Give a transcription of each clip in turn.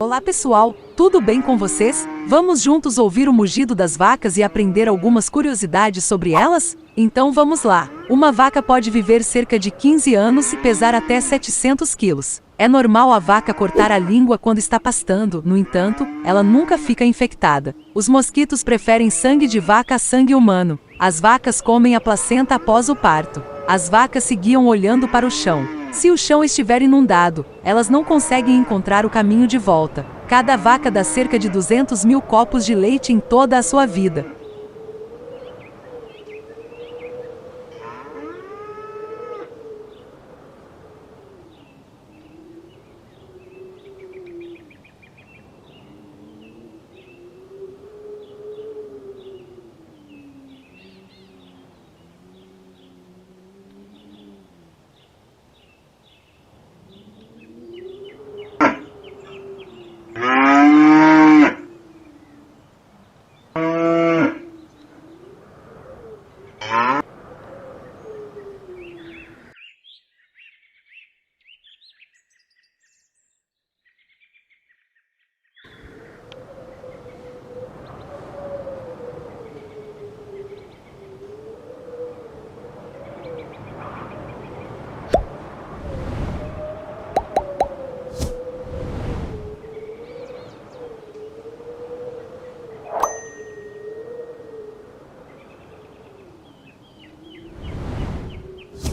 Olá pessoal, tudo bem com vocês? Vamos juntos ouvir o mugido das vacas e aprender algumas curiosidades sobre elas? Então vamos lá! Uma vaca pode viver cerca de 15 anos e pesar até 700 quilos. É normal a vaca cortar a língua quando está pastando, no entanto, ela nunca fica infectada. Os mosquitos preferem sangue de vaca a sangue humano. As vacas comem a placenta após o parto. As vacas se guiam olhando para o chão. Se o chão estiver inundado, elas não conseguem encontrar o caminho de volta. Cada vaca dá cerca de 200 mil copos de leite em toda a sua vida.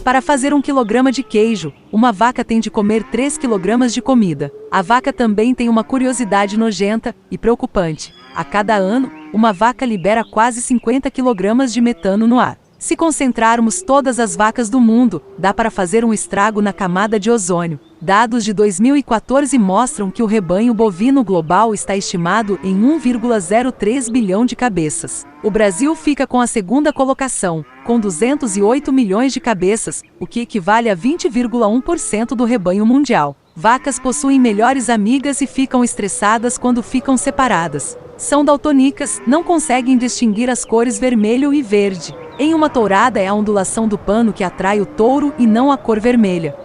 Para fazer 1 quilograma de queijo, uma vaca tem de comer 3 quilogramas de comida. A vaca também tem uma curiosidade nojenta e preocupante. A cada ano, uma vaca libera quase 50 quilogramas de metano no ar. Se concentrarmos todas as vacas do mundo, dá para fazer um estrago na camada de ozônio. Dados de 2014 mostram que o rebanho bovino global está estimado em 1,03 bilhão de cabeças. O Brasil fica com a segunda colocação, com 208 milhões de cabeças, o que equivale a 20,1% do rebanho mundial. Vacas possuem melhores amigas e ficam estressadas quando ficam separadas. São daltônicas, não conseguem distinguir as cores vermelho e verde. Em uma tourada é a ondulação do pano que atrai o touro e não a cor vermelha.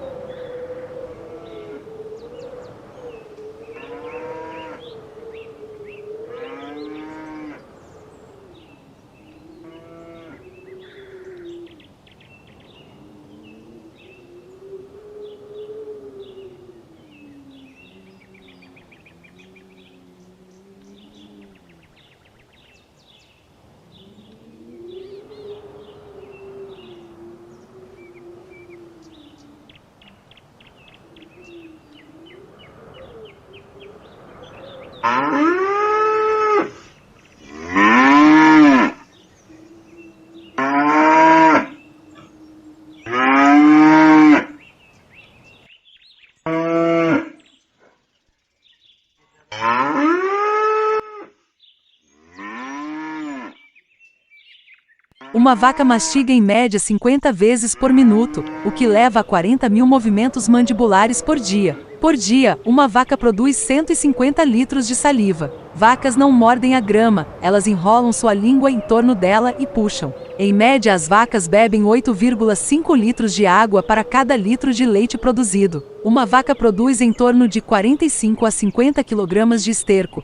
Uma vaca mastiga em média 50 vezes por minuto, o que leva a 40 mil movimentos mandibulares por dia. Por dia, uma vaca produz 150 litros de saliva. Vacas não mordem a grama, elas enrolam sua língua em torno dela e puxam. Em média, as vacas bebem 8,5 litros de água para cada litro de leite produzido. Uma vaca produz em torno de 45 a 50 quilogramas de esterco.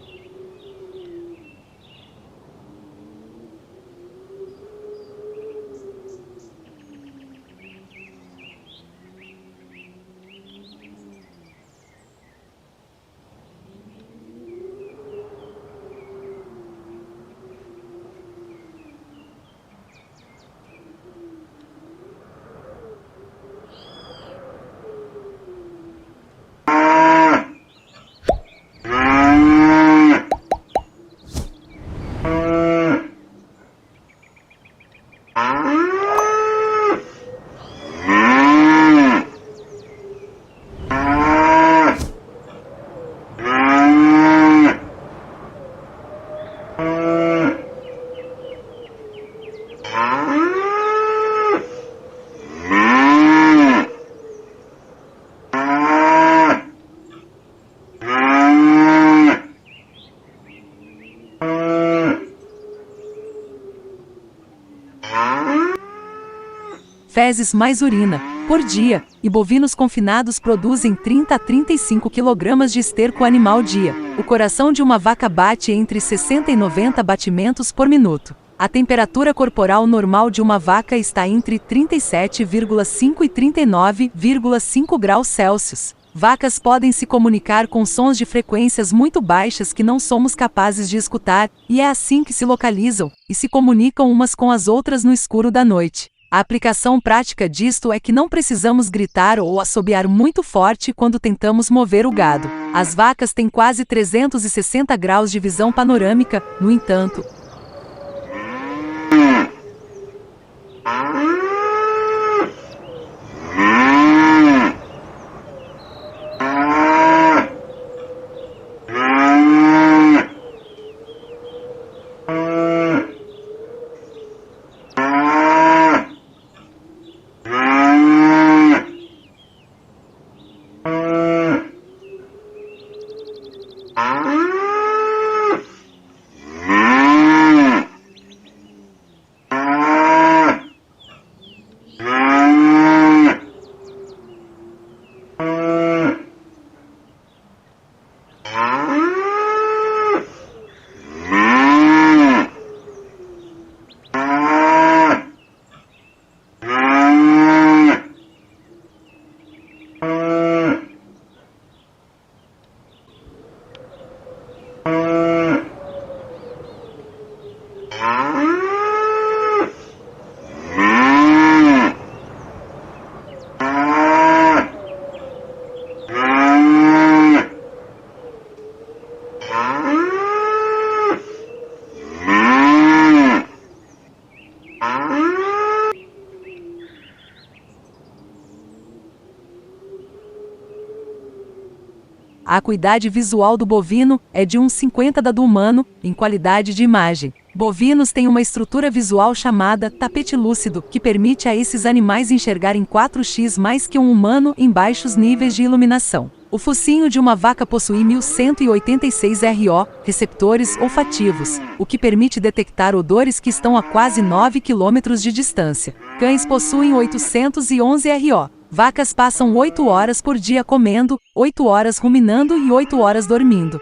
Fezes mais urina. por dia, e bovinos confinados produzem 30 a 35 kg de esterco animal dia. O coração de uma vaca bate entre 60 e 90 batimentos por minuto. A temperatura corporal normal de uma vaca está entre 37,5 e 39,5 graus Celsius. Vacas podem se comunicar com sons de frequências muito baixas que não somos capazes de escutar, e é assim que se localizam e se comunicam umas com as outras no escuro da noite. A aplicação prática disto é que não precisamos gritar ou assobiar muito forte quando tentamos mover o gado. As vacas têm quase 360 graus de visão panorâmica, no entanto. A acuidade visual do bovino é de 1,50 da do humano, em qualidade de imagem. Bovinos têm uma estrutura visual chamada tapete lúcido, que permite a esses animais enxergarem 4x mais que um humano em baixos níveis de iluminação. O focinho de uma vaca possui 1186 RO, receptores olfativos, o que permite detectar odores que estão a quase 9 km de distância. Cães possuem 811 RO. Vacas passam 8 horas por dia comendo, 8 horas ruminando e 8 horas dormindo.